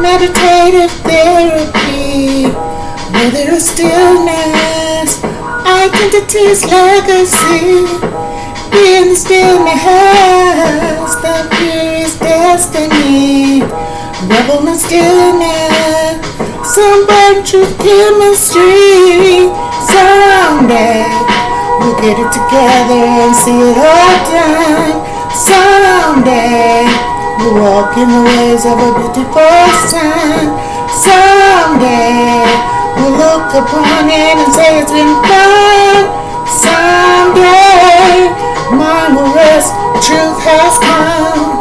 meditative therapy, where there is stillness, identity's legacy, in the stillness, the purest destiny, rebel in stillness, some burn truth chemistry, someday we'll get it together and see it all done, someday we'll walk in the ways of a beautiful sun, someday we'll look upon it and say it's been fun, someday mind will rest, truth has come.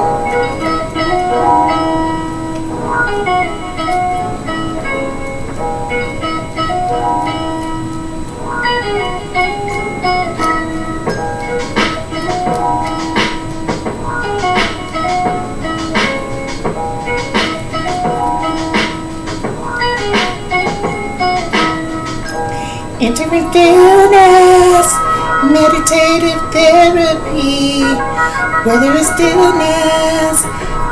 Entering stillness, meditative therapy, where there is stillness,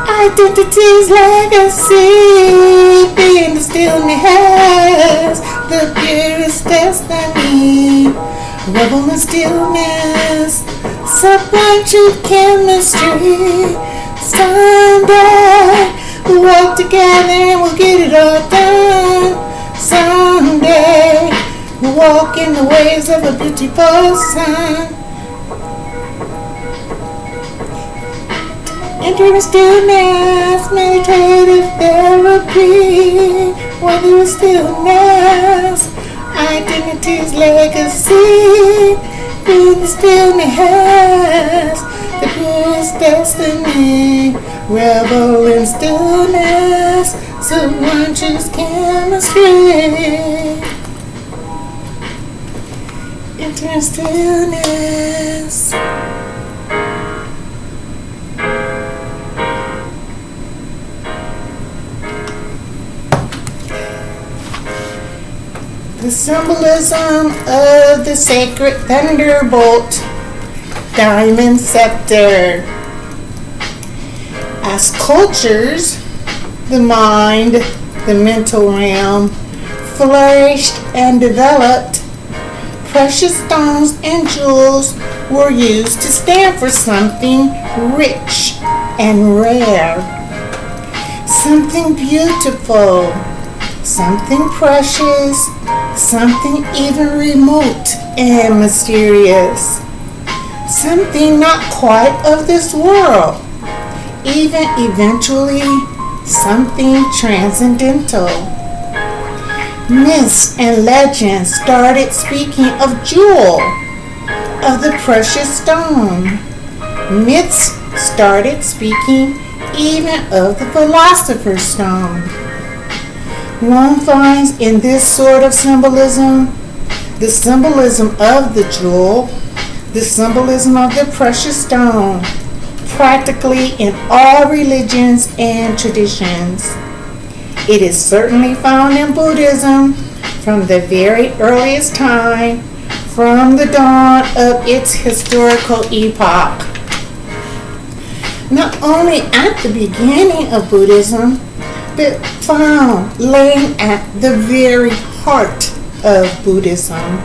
identity's legacy, being the stillness, the purest destiny, revel in stillness, sublime truth chemistry, someday we'll walk together and we'll get it all done, someday we'll walk in the ways of a beautiful sun. Entering stillness, meditative therapy, where there is stillness, identity's legacy, in the stillness, the purest destiny, revel in stillness, sublime truth chemistry. Entering stillness. The symbolism of the sacred thunderbolt, diamond scepter. As cultures, the mind, the mental realm, flourished and developed, precious stones and jewels were used to stand for something rich and rare, something beautiful, something precious, something even remote and mysterious, something not quite of this world, even eventually something transcendental. Myths and legends started speaking of jewel, of the precious stone. Myths started speaking even of the philosopher's stone. One finds in this sort of symbolism the symbolism of the jewel, the symbolism of the precious stone, practically in all religions and traditions. It is certainly found in Buddhism from the very earliest time, from the dawn of its historical epoch. Not only at the beginning of Buddhism, but found laying at the very heart of Buddhism.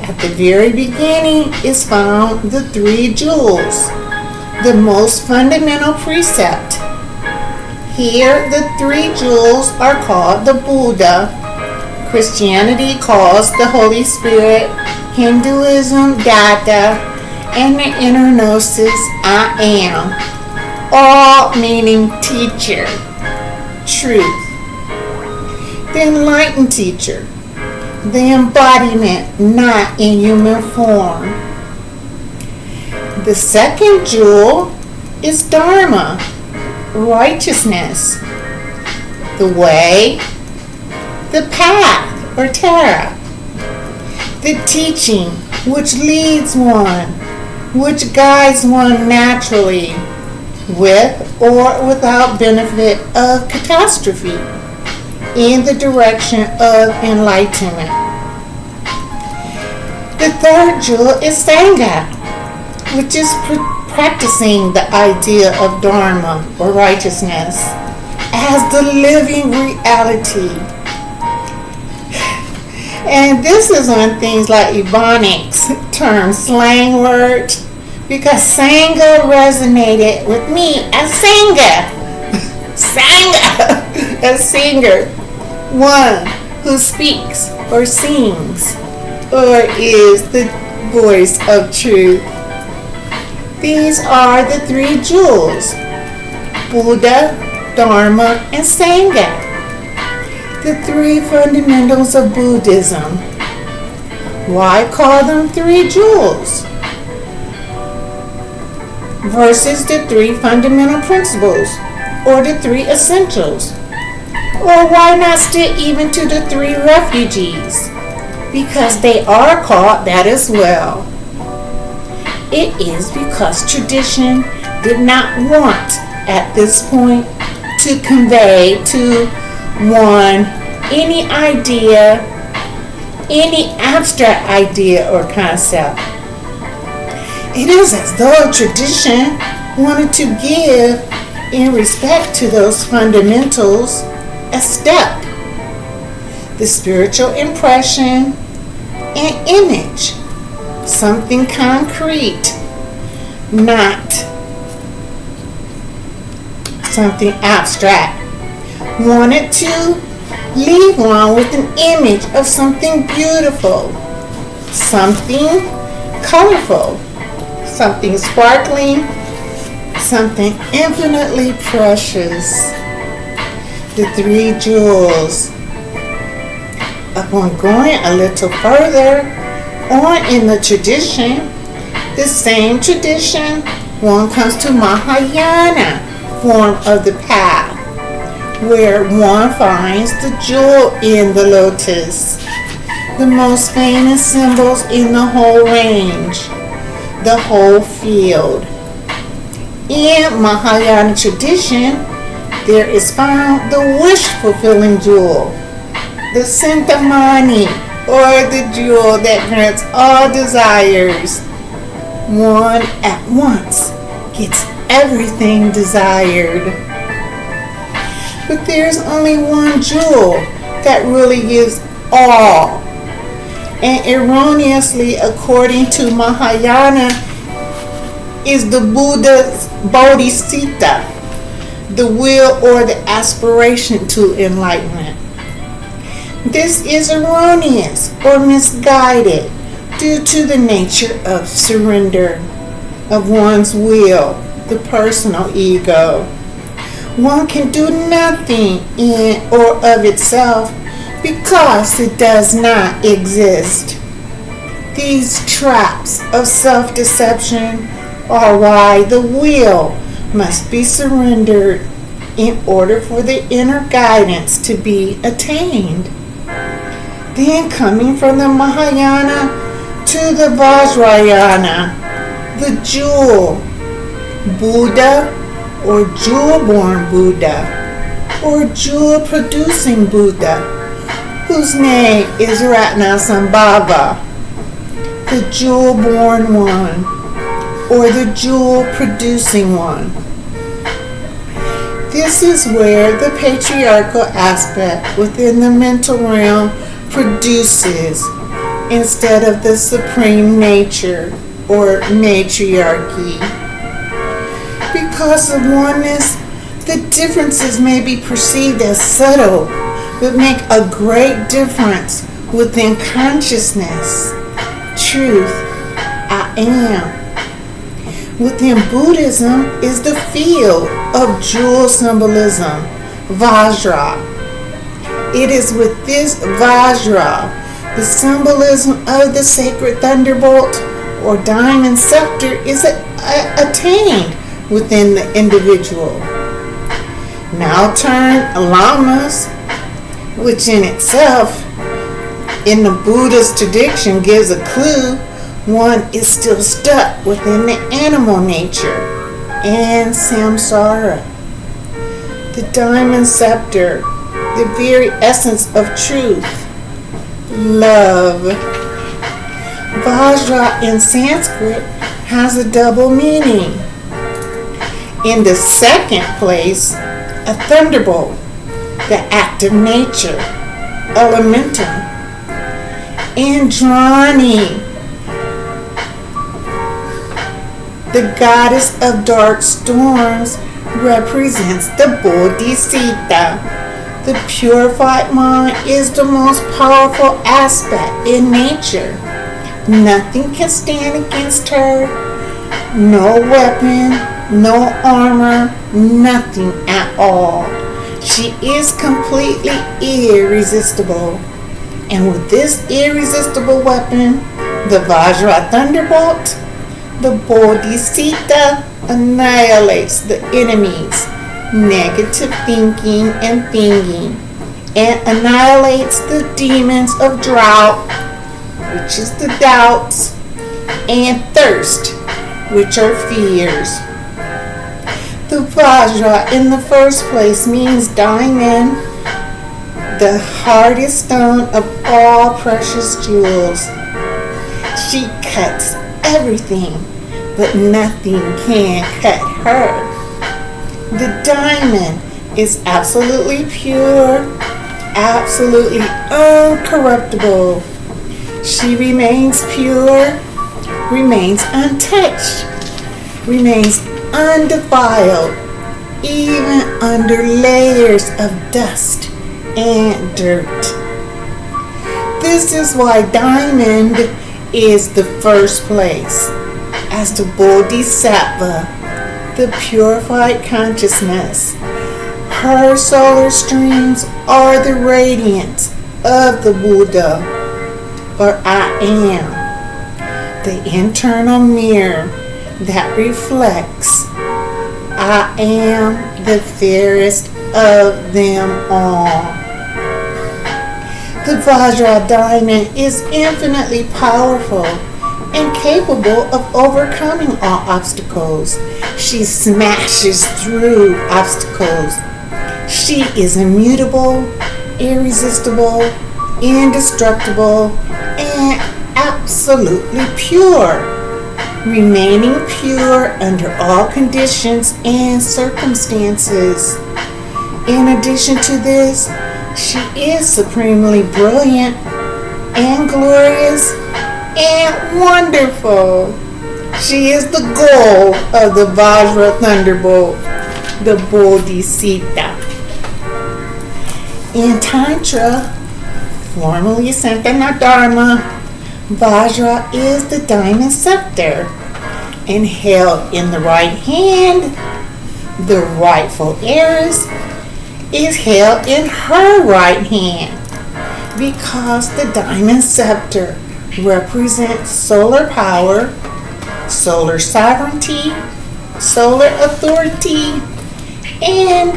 At the very beginning is found the three jewels, the most fundamental precept. Here, the three jewels are called the Buddha. Christianity calls the Holy Spirit, Hinduism, Dada, and the inner gnosis, I am, all meaning teacher, truth. The enlightened teacher, the embodiment not in human form. The second jewel is Dharma, righteousness, the way, the path or Tara, the teaching which leads one, which guides one naturally, with or without benefit of catastrophe, in the direction of enlightenment. The third jewel is Sangha, which is practicing the idea of Dharma or righteousness, as the living reality. And this is when things like ebonics turn slang words, because Sangha resonated with me as Sangha. Sangha, a singer, one who speaks or sings or is the voice of truth. These are the three jewels: Buddha, Dharma, and Sangha. The three fundamentals of Buddhism. Why call them three jewels versus the three fundamental principles or the three essentials? Or why not stick even to the three refugees? Because they are called that as well. It is because tradition did not want at this point to convey to one any idea, any abstract idea or concept. It is as though tradition wanted to give, in respect to those fundamentals, a step, the spiritual impression and image, something concrete, not something abstract. Wanted to leave one with an image of something beautiful, something colorful, something sparkling, something infinitely precious. The three jewels. Upon going a little further on in the tradition, the same tradition, one comes to Mahayana form of the path, where one finds the jewel in the lotus, the most famous symbols in the whole range, the whole field. In Mahayana tradition, there is found the wish-fulfilling jewel, the Sintamani, or the jewel that grants all desires. One at once gets everything desired. But there's only one jewel that really gives all. And erroneously, according to Mahayana, is the Buddha's Bodhisattva, the will or the aspiration to enlightenment. This is erroneous or misguided due to the nature of surrender of one's will, the personal ego. One can do nothing in or of itself because it does not exist. These traps of self-deception are why the will must be surrendered in order for the inner guidance to be attained. Then coming from the Mahayana to the Vajrayana, the jewel, Buddha, or jewel-born Buddha, or jewel-producing Buddha, whose name is Ratnasambhava, the jewel-born one, or the jewel-producing one. This is where the patriarchal aspect within the mental realm produces instead of the supreme nature or matriarchy. Because of oneness, the differences may be perceived as subtle, but make a great difference within consciousness. Truth, I am. Within Buddhism is the field of jewel symbolism, Vajra. It is with this Vajra, the symbolism of the sacred thunderbolt or diamond scepter is attained within the individual. Now turn lamas, which in itself, in the Buddhist tradition, gives a clue one is still stuck within the animal nature and samsara. The diamond scepter, the very essence of truth, love. Vajra in Sanskrit has a double meaning. In the second place, a thunderbolt, the act of nature, elemental. Andrani, the goddess of dark storms, represents the Bodhisattva. The purified mind is the most powerful aspect in nature. Nothing can stand against her. No weapon, no armor, nothing at all. She is completely irresistible. And with this irresistible weapon, the Vajra Thunderbolt, the Bodhisattva annihilates the enemies, negative thinking and thinking, and annihilates the demons of drought, which is the doubts, and thirst, which are fears. The Vajra in the first place means diamond, the hardest stone of all precious jewels. She cuts everything, but nothing can cut her. The diamond is absolutely pure, absolutely uncorruptible. She remains pure, remains untouched, remains undefiled, even under layers of dust and dirt. This is why diamond is the first place, as the Bodhisattva, the purified consciousness. Her solar streams are the radiance of the Buddha, or I am, the internal mirror that reflects I am the fairest of them all. The Vajra diamond is infinitely powerful and capable of overcoming all obstacles. She smashes through obstacles. She is immutable, irresistible, indestructible, and absolutely pure, remaining pure under all conditions and circumstances. In addition to this, she is supremely brilliant and glorious and wonderful. She is the goal of the Vajra Thunderbolt, the Bodhisattva. In Tantra, formerly Santana Dharma, Vajra is the diamond scepter, and held in the right hand, the rightful heiress is held in her right hand, because the diamond scepter represents solar power, solar sovereignty, solar authority, and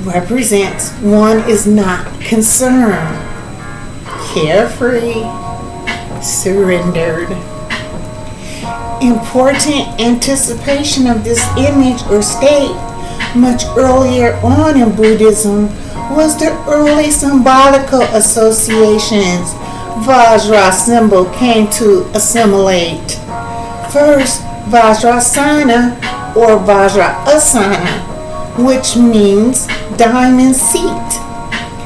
represents one is not concerned, carefree, surrendered. Important anticipation of this image or state much earlier on in Buddhism was the early symbolical associations Vajra symbol came to assimilate. First, Vajrasana or Vajrasana, which means diamond seat,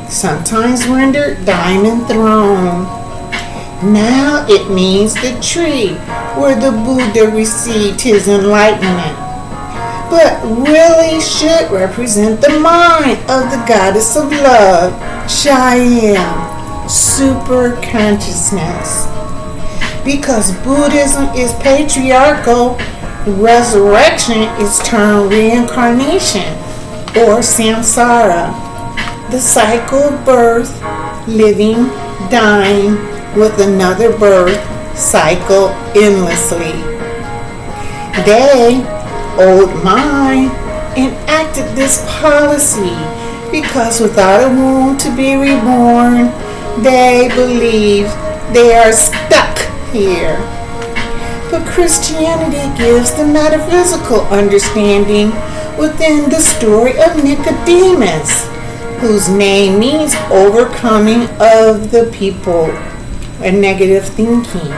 sometimes rendered diamond throne. Now it means the tree where the Buddha received his enlightenment, but really should represent the mind of the goddess of love, Cheyenne, super consciousness. Because Buddhism is patriarchal, resurrection is termed reincarnation or samsara, the cycle of birth, living, dying, with another birth cycle endlessly. They, old mind, enacted this policy because without a womb to be reborn, they believe they are stuck here. But Christianity gives the metaphysical understanding within the story of Nicodemus, whose name means overcoming of the people, and negative thinking.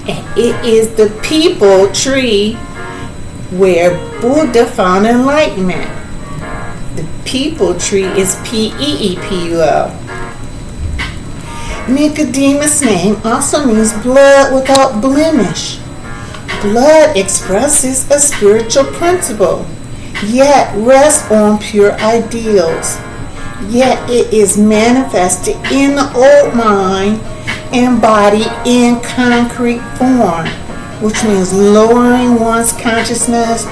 And it is the people tree where Buddha found enlightenment. The people tree is P-E-E-P-U-L. Nicodemus' name also means blood without blemish. Blood expresses a spiritual principle, yet rests on pure ideals. Yet it is manifested in the old mind and body in concrete form, which means lowering one's consciousness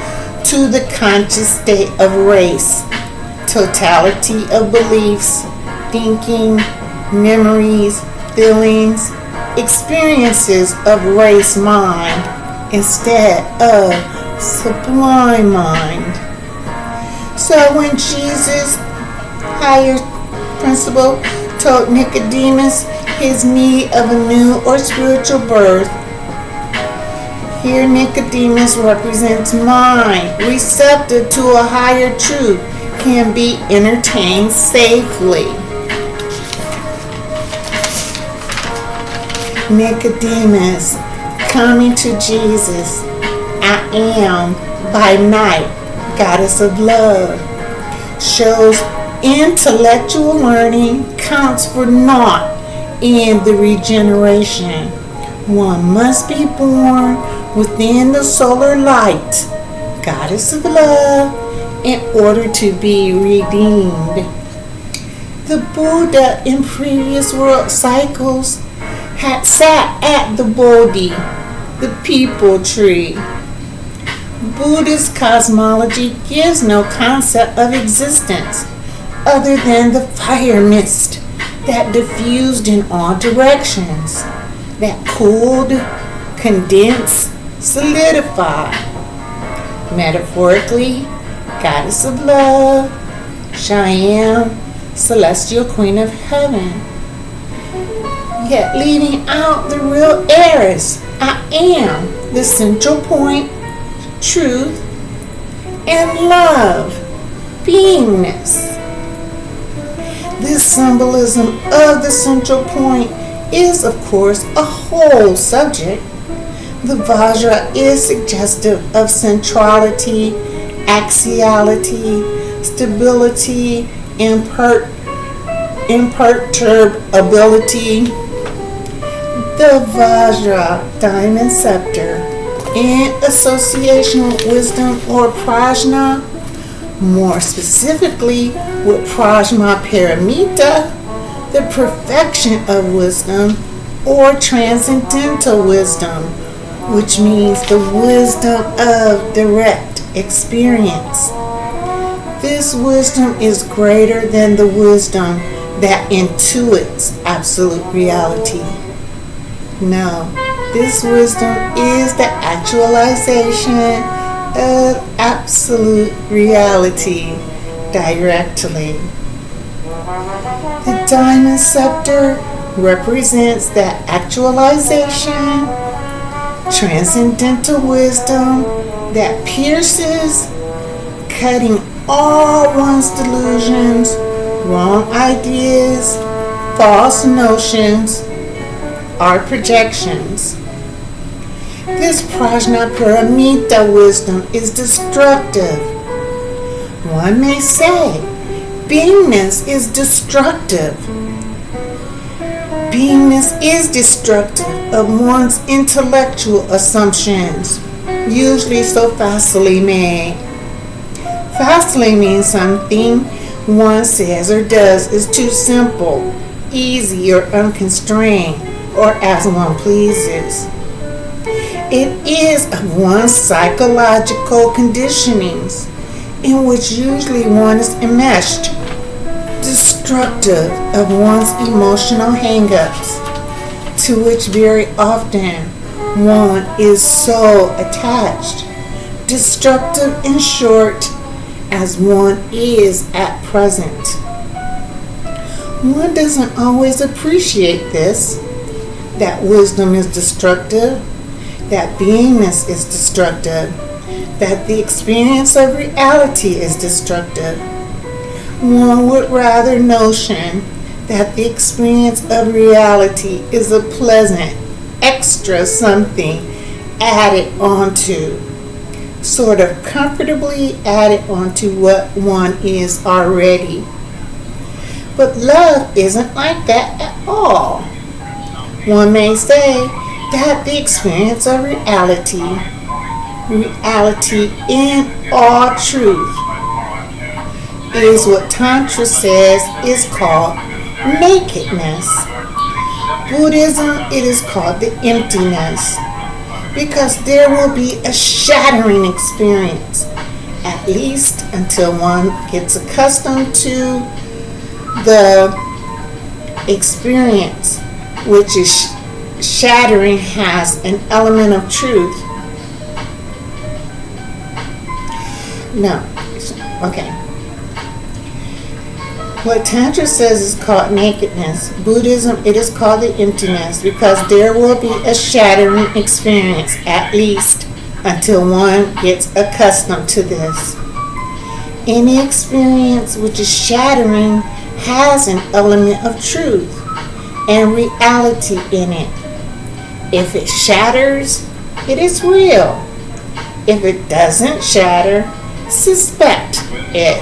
to the conscious state of race, totality of beliefs, thinking, memories, feelings, experiences of race mind instead of sublime mind. So when Jesus, higher principle, told Nicodemus his need of a new or spiritual birth, here Nicodemus represents mind, receptive to a higher truth, can be entertained safely. Nicodemus coming to Jesus, I am by night, goddess of love, shows intellectual learning counts for naught in the regeneration. One must be born within the solar light, goddess of love, in order to be redeemed. The Buddha in previous world cycles had sat at the Bodhi, the people tree. Buddhist cosmology gives no concept of existence other than the fire mist that diffused in all directions, that cooled, condensed, solidified. Metaphorically, goddess of love, Cheyenne, celestial queen of heaven. Yet leaving out the real heiress, I am the central point, truth, and love, beingness. This symbolism of the central point is, of course, a whole subject. The Vajra is suggestive of centrality, axiality, stability, imperturbability. The Vajra diamond scepter, in association with wisdom or prajna, more specifically with prajna paramita, the perfection of wisdom or transcendental wisdom, which means the wisdom of direct experience. This wisdom is greater than the wisdom that intuits absolute reality. No, this wisdom is the actualization of absolute reality directly. The diamond scepter represents that actualization, transcendental wisdom that pierces, cutting all one's delusions, wrong ideas, false notions, or projections. This prajnaparamita wisdom is destructive. One may say, beingness is destructive. Beingness is destructive of one's intellectual assumptions, usually so facilely made. Facilely means something one says or does is too simple, easy, or unconstrained, or as one pleases. It is of one's psychological conditionings, in which usually one is enmeshed, destructive of one's emotional hang-ups, to which very often one is so attached, destructive in short, as one is at present. One doesn't always appreciate this, that wisdom is destructive, that beingness is destructive, that the experience of reality is destructive. One would rather notion that the experience of reality is a pleasant, extra something added onto, sort of comfortably added onto what one is already. But love isn't like that at all. One may say that the experience of reality in all truth, is what Tantra says is called nakedness. Buddhism, it is called the emptiness, because there will be a shattering experience, at least until one gets accustomed to the experience, which is shattering, has an element of truth. No, okay. What Tantra says is called nakedness. Buddhism, it is called the emptiness, because there will be a shattering experience, at least until one gets accustomed to this. Any experience which is shattering has an element of truth and reality in it. If it shatters, it is real. If it doesn't shatter, suspect it.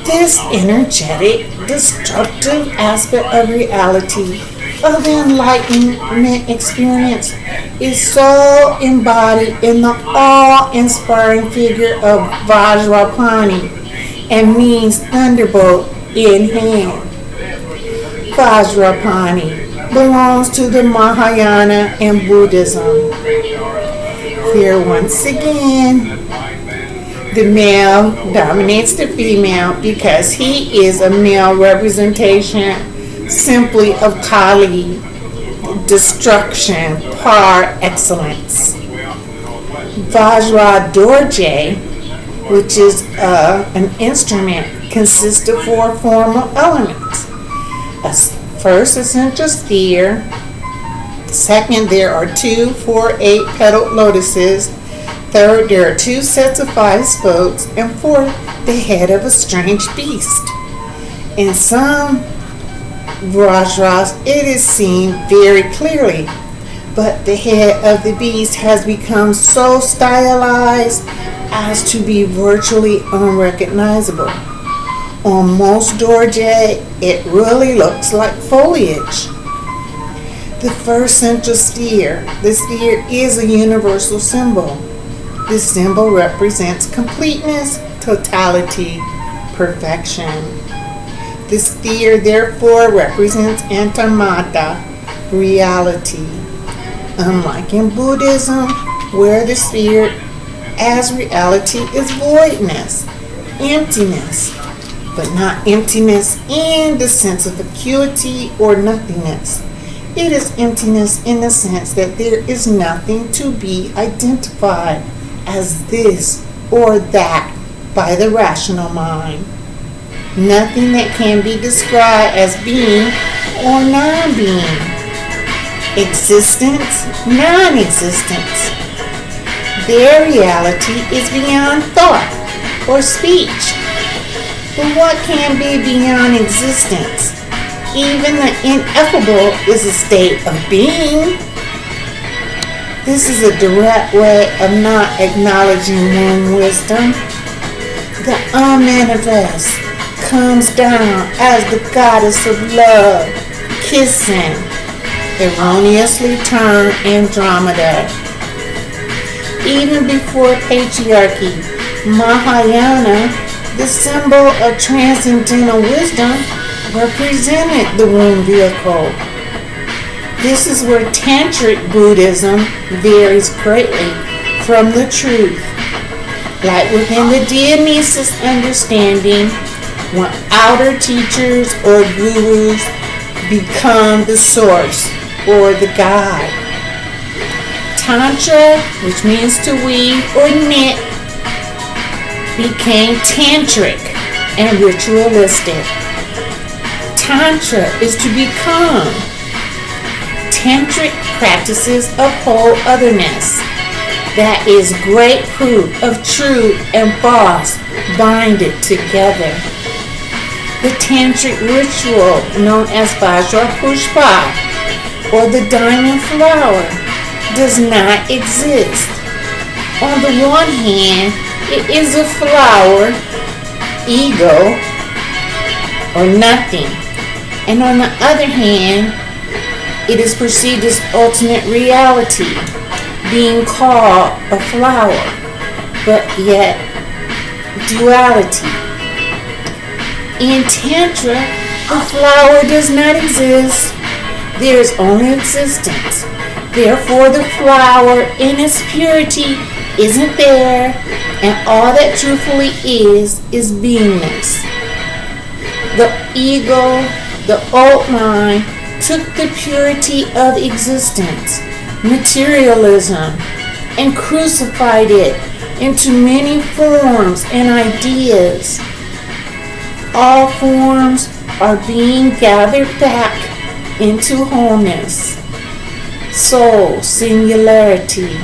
This energetic, destructive aspect of reality, of the enlightenment experience, is so embodied in the awe-inspiring figure of Vajrapani, and means thunderbolt in hand. Vajrapani belongs to the Mahayana and Buddhism. Here once again, the male dominates the female because he is a male representation simply of Kali, destruction par excellence. Vajra Dorje, which is an instrument, consists of 4 formal elements. First, a central sphere. Second, there are 2 4 8-petaled lotuses. Third, there are 2 sets of 5 spokes. And fourth, the head of a strange beast. In some Vajras, it is seen very clearly, but the head of the beast has become so stylized as to be virtually unrecognizable. On most dorje, it really looks like foliage. The first central sphere. The sphere is a universal symbol. This symbol represents completeness, totality, perfection. The sphere therefore represents antarmata, reality. Unlike in Buddhism, where the sphere as reality is voidness, emptiness, but not emptiness in the sense of vacuity or nothingness. It is emptiness in the sense that there is nothing to be identified as this or that by the rational mind. Nothing that can be described as being or non-being. Existence, non-existence. Their reality is beyond thought or speech. But what can be beyond existence? Even the ineffable is a state of being. This is a direct way of not acknowledging one wisdom. The unmanifest comes down as the goddess of love, kissing, erroneously termed Andromeda. Even before patriarchy, Mahayana, the symbol of transcendental wisdom, represented the womb vehicle. This is where Tantric Buddhism varies greatly from the truth. Like within the Dionysius understanding, when outer teachers or gurus become the source or the guide. Tantra, which means to weave or knit, became tantric and ritualistic. Tantra is to become. Tantric practices uphold otherness. That is great proof of truth and false binded together. The tantric ritual known as Vajra Pushpa or the diamond flower does not exist. On the one hand, it is a flower, ego, or nothing. And on the other hand, it is perceived as ultimate reality, being called a flower, but yet duality. In Tantra, the flower does not exist. There is only existence. Therefore, the flower in its purity isn't there, and all that truthfully is beingness. The ego, the old mind, took the purity of existence, materialism, and crucified it into many forms and ideas. All forms are being gathered back into wholeness, soul, singularity.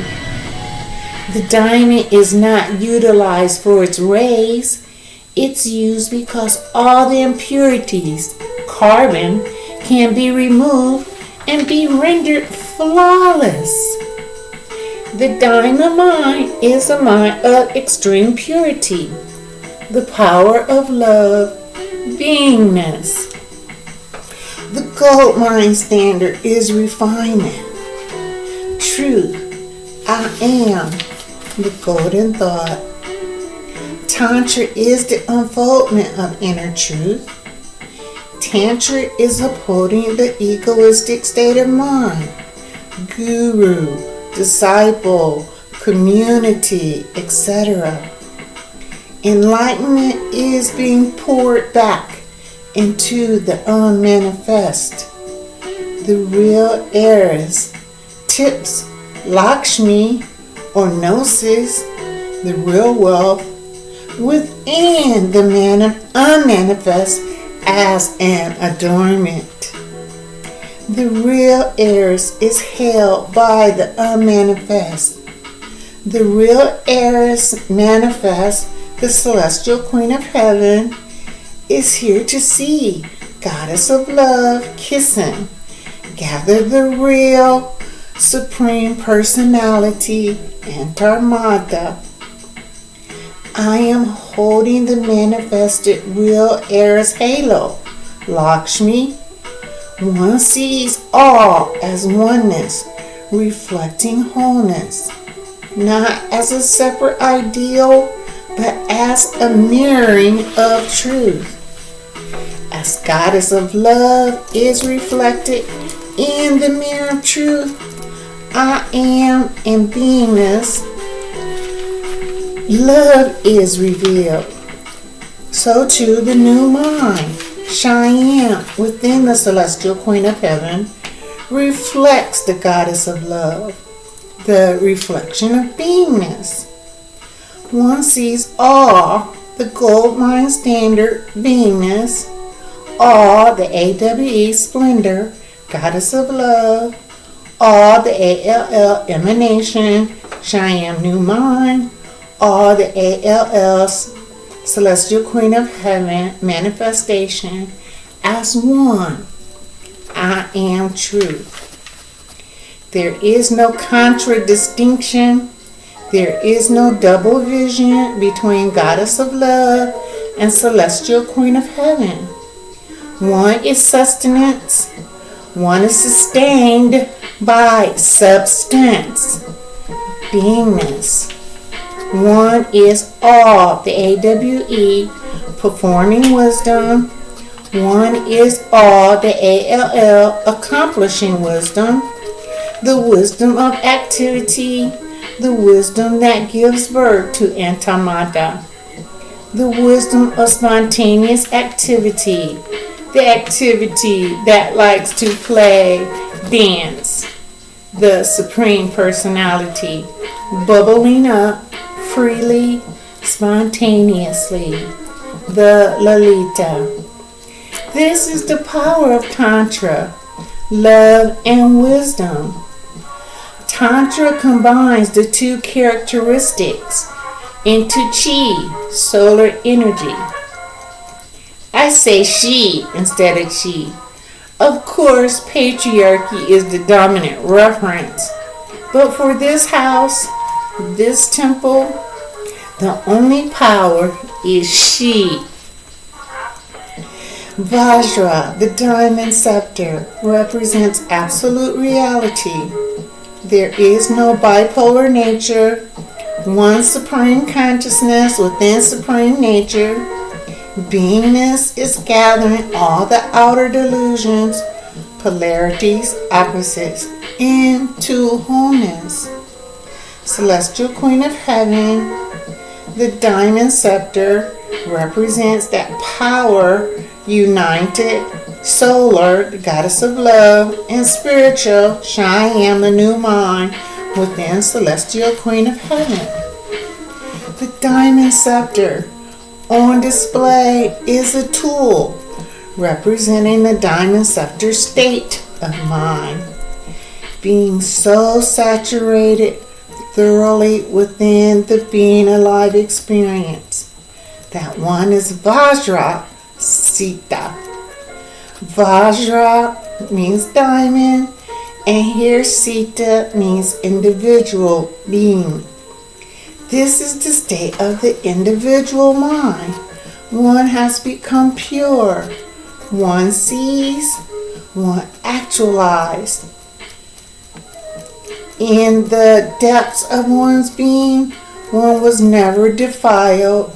The diamond is not utilized for its rays. It's used because all the impurities, carbon, can be removed and be rendered flawless. The diamond mind is a mind of extreme purity, the power of love, beingness. The gold mind standard is refinement, truth. I am the golden thought. Tantra is the unfoldment of inner truth. Tantra is upholding the egoistic state of mind. Guru, disciple, community, etc. Enlightenment is being poured back into the unmanifest. The real heiress, tips, Lakshmi, or gnosis, the real wealth, within the unmanifest as an adornment. The real heiress is held by the unmanifest. The real heiress manifest, the celestial queen of heaven, is here to see, goddess of love, kissing. Gather the real supreme personality, Antarmata. I am holding the manifested real heiress halo, Lakshmi. One sees all as oneness, reflecting wholeness, not as a separate ideal, but as a mirroring of truth. As goddess of love is reflected in the mirror of truth, I am in beingness. Love is revealed. So too the new mind, Cheyenne, within the celestial queen of heaven, reflects the goddess of love, the reflection of beingness. One sees all the gold mind standard beingness, all the AWE splendor, goddess of love, all the ALL emanation, Cheyenne new mind, all the ALL celestial queen of heaven manifestation as one. I am truth. There is no contradistinction. There is no double vision between goddess of love and celestial queen of heaven. One is sustenance. One is sustained by substance, beingness. One is all, the AWE, performing wisdom. One is all, the ALL, accomplishing wisdom. The wisdom of activity, the wisdom that gives birth to Antamata. The wisdom of spontaneous activity, the activity that likes to play, dance. The Supreme Personality, bubbling up freely, spontaneously, the Lalita. This is the power of Tantra, love and wisdom. Tantra combines the two characteristics into Chi, solar energy. I say she instead of chi. Of course, patriarchy is the dominant reference, but for this house, this temple, the only power is she. Vajra, the diamond scepter, represents absolute reality. There is no bipolar nature, one supreme consciousness within supreme nature. Beingness is gathering all the outer delusions, polarities, opposites into wholeness. Celestial Queen of Heaven, the diamond scepter, represents that power, united, solar, the goddess of love, and spiritual, Cheyenne, the new mind, within Celestial Queen of Heaven. The diamond scepter on display is a tool representing the diamond scepter state of mind, being so saturated thoroughly within the being alive experience. That one is Vajra Sita. Vajra means diamond, and here Sita means individual being. This is the state of the individual mind. One has become pure. One sees, one actualized. In the depths of one's being, one was never defiled.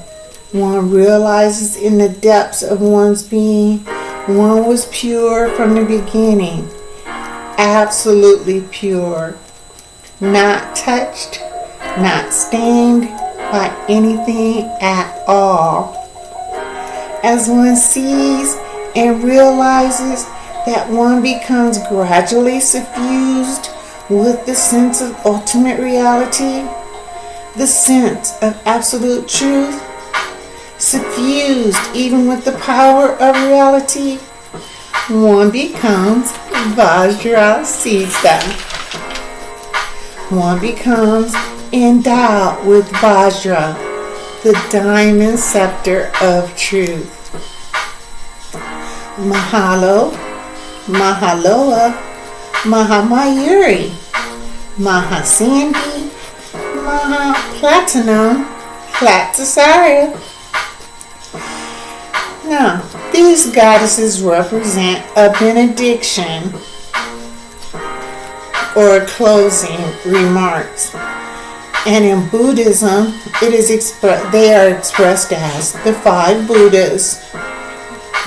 One realizes in the depths of one's being, one was pure from the beginning. Absolutely pure. Not touched, not stained by anything at all. As one sees and realizes that one becomes gradually suffused with the sense of ultimate reality, the sense of absolute truth, suffused even with the power of reality, one becomes Vajra Sita. One becomes endowed with Vajra, the diamond scepter of truth. Mahalo, Mahaloa, Mahamayuri, Mahasandi, Mahaplatinum, Platisaria. Now, these goddesses represent a benediction or closing remarks. And in Buddhism, they are expressed as the five Buddhas,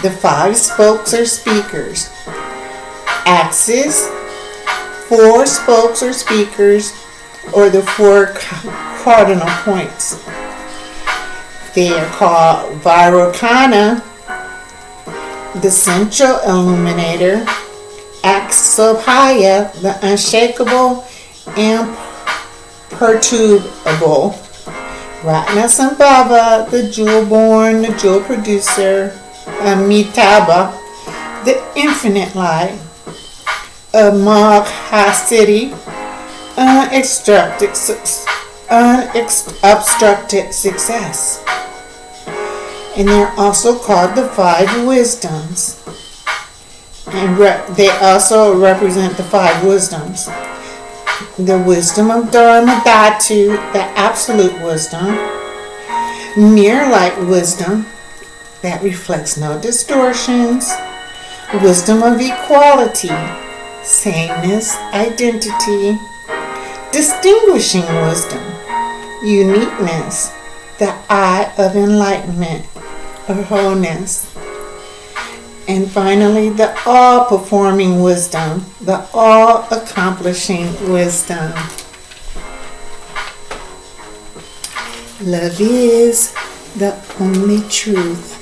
the five spokes or speakers. Axis, four spokes or speakers, or the four cardinal points. They are called Vairocana, the central illuminator, Aksobhaya, the unshakable and perturbable, Ratnasambhava, the jewel born, the jewel producer, Amitabha, the infinite light, Maghasiddhi, unobstructed success. And they're also called the five wisdoms. And they also represent the five wisdoms. The wisdom of Dharma Dhatu, the absolute wisdom. Mirror light wisdom that reflects no distortions. Wisdom of equality, sameness, identity. Distinguishing wisdom, uniqueness, the eye of enlightenment or wholeness. And finally, the all-performing wisdom, the all-accomplishing wisdom. Love is the only truth.